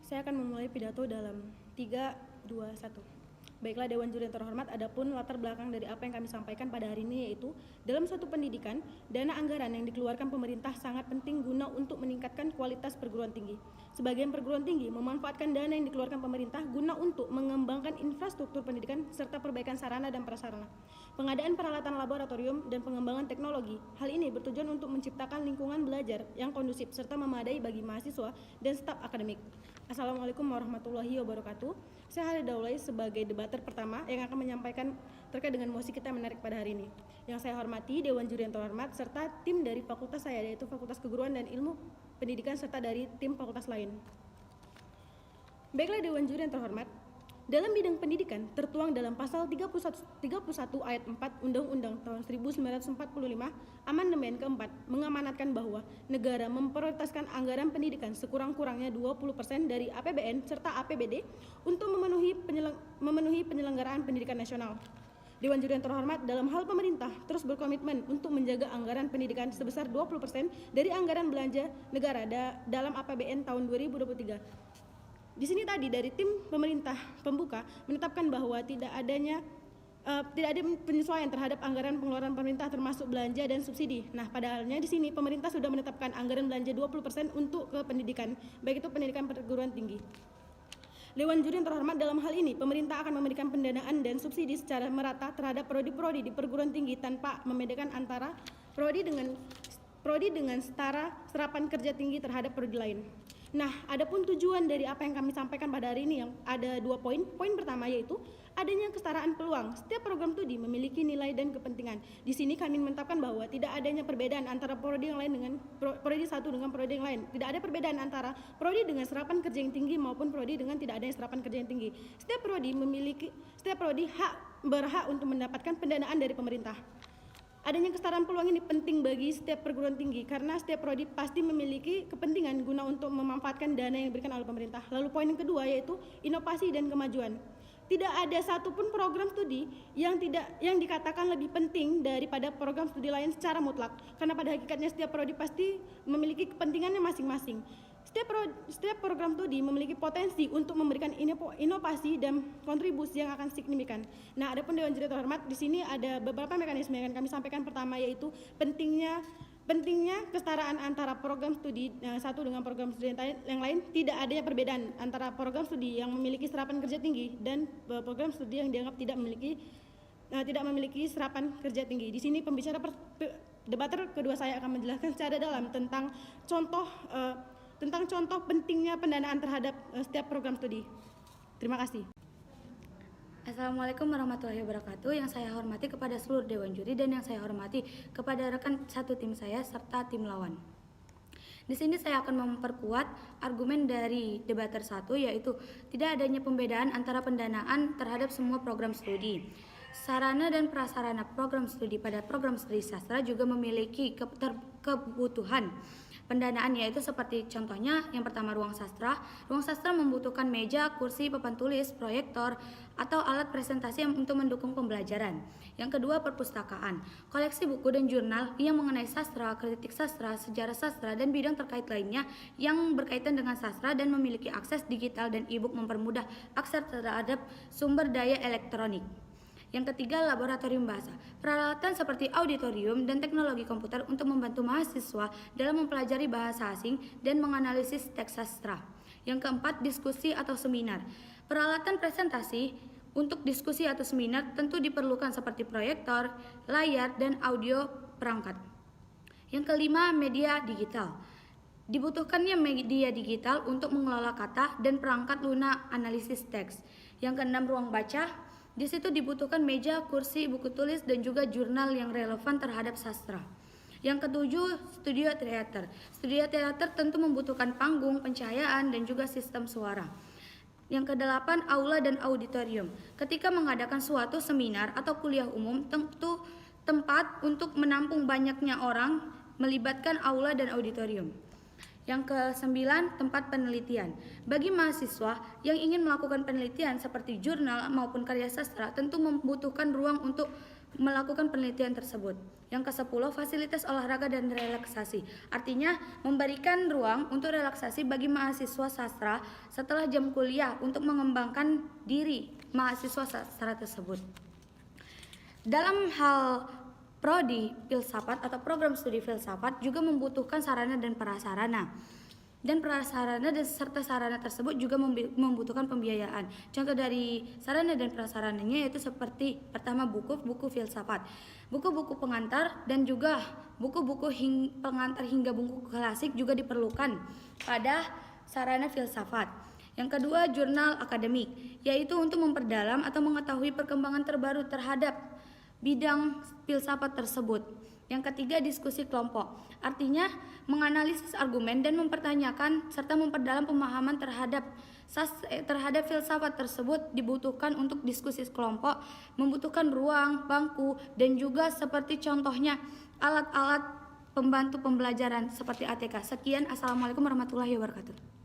Saya akan memulai pidato dalam 3, 2, 1. Baiklah Dewan Juri yang terhormat, adapun latar belakang dari apa yang kami sampaikan pada hari ini yaitu dalam suatu pendidikan, dana anggaran yang dikeluarkan pemerintah sangat penting guna untuk meningkatkan kualitas perguruan tinggi. Sebagian perguruan tinggi memanfaatkan dana yang dikeluarkan pemerintah guna untuk mengembangkan infrastruktur pendidikan serta perbaikan sarana dan prasarana, pengadaan peralatan laboratorium, dan pengembangan teknologi. Hal ini bertujuan untuk menciptakan lingkungan belajar yang kondusif serta memadai bagi mahasiswa dan staf akademik. Assalamualaikum warahmatullahi wabarakatuh. Saya Halida Daulay sebagai debater pertama yang akan menyampaikan terkait dengan mosi kita yang menarik pada hari ini. Yang saya hormati Dewan Juri yang terhormat serta tim dari fakultas saya, yaitu Fakultas Keguruan dan Ilmu Pendidikan, serta dari tim fakultas lain. Baiklah Dewan Juri yang terhormat, dalam bidang pendidikan tertuang dalam pasal 31 ayat 4 Undang-Undang tahun 1945 Amandemen keempat mengamanatkan bahwa negara memprioritaskan anggaran pendidikan sekurang-kurangnya 20% dari APBN serta APBD untuk memenuhi penyelenggaraan pendidikan nasional. Dewan Juri yang terhormat, dalam hal pemerintah terus berkomitmen untuk menjaga anggaran pendidikan sebesar 20% dari anggaran belanja negara dalam APBN tahun 2023. Di sini tadi dari tim pemerintah pembuka menetapkan bahwa tidak ada penyesuaian terhadap anggaran pengeluaran pemerintah termasuk belanja dan subsidi. Nah, padahalnya di sini pemerintah sudah menetapkan anggaran belanja 20% untuk ke pendidikan, baik itu pendidikan perguruan tinggi. Dewan Juri yang terhormat, dalam hal ini pemerintah akan memberikan pendanaan dan subsidi secara merata terhadap prodi-prodi di perguruan tinggi tanpa membedakan antara prodi dengan setara serapan kerja tinggi terhadap prodi lain. Nah, adapun tujuan dari apa yang kami sampaikan pada hari ini yang ada 2 poin. Poin pertama yaitu adanya kesetaraan peluang. Setiap program studi memiliki nilai dan kepentingan. Di sini kami menetapkan bahwa tidak adanya perbedaan antara prodi yang lain dengan prodi satu dengan prodi yang lain. Tidak ada perbedaan antara prodi dengan serapan kerja yang tinggi maupun prodi dengan tidak adanya serapan kerja yang tinggi. Setiap prodi berhak untuk mendapatkan pendanaan dari pemerintah. Adanya kesetaraan peluang ini penting bagi setiap perguruan tinggi karena setiap prodi pasti memiliki kepentingan guna untuk memanfaatkan dana yang diberikan oleh pemerintah. Lalu poin yang kedua yaitu inovasi dan kemajuan. Tidak ada satupun program studi yang dikatakan lebih penting daripada program studi lain secara mutlak, karena pada hakikatnya setiap prodi pasti memiliki kepentingannya masing-masing. Setiap program studi memiliki potensi untuk memberikan inovasi dan kontribusi yang akan signifikan. Nah, adapun Dewan Juri terhormat, di sini ada beberapa mekanisme yang akan kami sampaikan. Pertama yaitu pentingnya kesetaraan antara program studi satu dengan program studi yang lain. Tidak adanya perbedaan antara program studi yang memiliki serapan kerja tinggi dan program studi yang dianggap tidak memiliki serapan kerja tinggi. Di sini debater kedua saya akan menjelaskan secara dalam tentang contoh pentingnya pendanaan terhadap setiap program studi. Terima kasih. Assalamualaikum warahmatullahi wabarakatuh. Yang saya hormati kepada seluruh Dewan Juri dan yang saya hormati kepada rekan satu tim saya serta tim lawan. Di sini saya akan memperkuat argumen dari debater 1, yaitu tidak adanya pembedaan antara pendanaan terhadap semua program studi. Sarana dan prasarana program studi pada program studi sastra juga memiliki kebutuhan pendanaan, yaitu seperti contohnya yang pertama ruang sastra. Ruang sastra membutuhkan meja, kursi, papan tulis, proyektor, atau alat presentasi untuk mendukung pembelajaran. Yang kedua perpustakaan, koleksi buku dan jurnal yang mengenai sastra, kritik sastra, sejarah sastra, dan bidang terkait lainnya yang berkaitan dengan sastra dan memiliki akses digital dan e-book mempermudah akses terhadap sumber daya elektronik. Yang ketiga, laboratorium bahasa. Peralatan seperti auditorium dan teknologi komputer untuk membantu mahasiswa dalam mempelajari bahasa asing dan menganalisis teks sastra. Yang keempat, diskusi atau seminar. Peralatan presentasi untuk diskusi atau seminar tentu diperlukan seperti proyektor, layar, dan audio perangkat. Yang kelima, media digital. Dibutuhkannya media digital untuk mengelola kata dan perangkat lunak analisis teks. Yang keenam, ruang baca. Di situ dibutuhkan meja, kursi, buku tulis, dan juga jurnal yang relevan terhadap sastra. Yang ketujuh, studio teater. Studio teater tentu membutuhkan panggung, pencahayaan, dan juga sistem suara. Yang kedelapan, aula dan auditorium. Ketika mengadakan suatu seminar atau kuliah umum, tentu tempat untuk menampung banyaknya orang melibatkan aula dan auditorium. Yang ke-9, tempat penelitian. Bagi mahasiswa yang ingin melakukan penelitian seperti jurnal maupun karya sastra, tentu membutuhkan ruang untuk melakukan penelitian tersebut. Yang ke-10, fasilitas olahraga dan relaksasi. Artinya memberikan ruang untuk relaksasi bagi mahasiswa sastra setelah jam kuliah untuk mengembangkan diri mahasiswa sastra tersebut. Dalam hal prodi filsafat atau program studi filsafat juga membutuhkan sarana dan prasarana. Dan prasarana dan serta sarana tersebut juga membutuhkan pembiayaan. Contoh dari sarana dan prasarananya yaitu seperti pertama buku filsafat, buku-buku pengantar dan juga buku-buku pengantar hingga buku klasik juga diperlukan pada sarana filsafat. Yang kedua, jurnal akademik, yaitu untuk memperdalam atau mengetahui perkembangan terbaru terhadap bidang filsafat tersebut. Yang ketiga, diskusi kelompok, artinya menganalisis argumen dan mempertanyakan serta memperdalam pemahaman terhadap filsafat tersebut dibutuhkan untuk diskusi kelompok, membutuhkan ruang, bangku, dan juga seperti contohnya alat-alat pembantu pembelajaran seperti ATK. Sekian, Assalamualaikum warahmatullahi wabarakatuh.